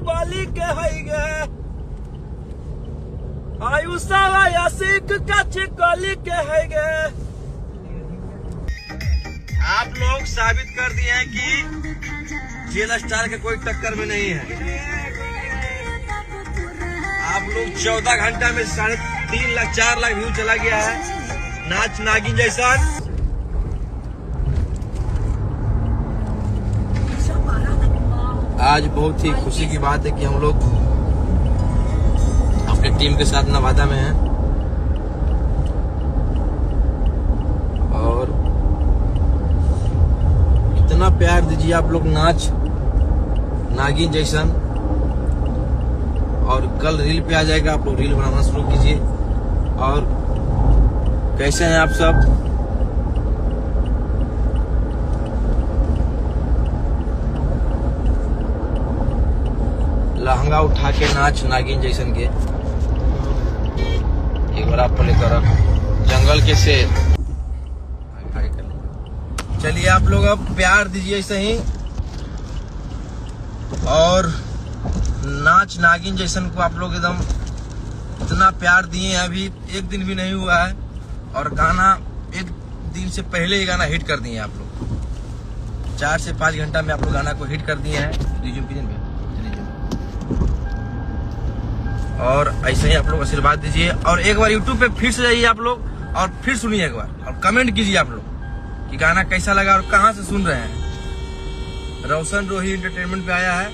बाली के है गे आयुषा यासिक कच कली के है गे। आप लोग साबित कर दिए हैं कि जेल स्टार के कोई टक्कर में नहीं है। आप लोग 14 घंटा में 3.5 लाख 4 लाख व्यू चला गया है नाच नागिन जैसा। आज बहुत ही खुशी की बात है कि हम लोग अपने टीम के साथ नवादा में हैं और इतना प्यार दीजिए आप लोग नाच नागिन जैसन। और कल रील पे आ जाएगा, आप लोग रील बनाना शुरू कीजिए। और कैसे हैं आप सब? लहंगा उठा के नाच नागिन जैसन के एक बार आप लेकर जंगल के शेर। चलिए आप लोग अब प्यार दीजिए ऐसे ही और नाच नागिन जैसन को आप लोग एकदम इतना प्यार दिए हैं। अभी एक दिन भी नहीं हुआ है और गाना एक दिन से पहले ही गाना हिट कर दिए हैं आप लोग। 4 से 5 घंटा में आप लोग गाना को हिट कर दिए हैं। और ऐसे ही आप लोग आशीर्वाद दीजिए और एक बार YouTube पे फिर से जाइए आप लोग और फिर सुनिए एक बार और कमेंट कीजिए आप लोग कि गाना कैसा लगा और कहाँ से सुन रहे हैं। रोशन रोही एंटरटेनमेंट पे आया है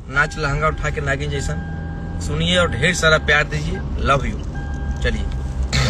नाच लहंगा उठा के नागिन जैसन। सुनिए और ढेर सारा प्यार दीजिए। Love you. चलिए।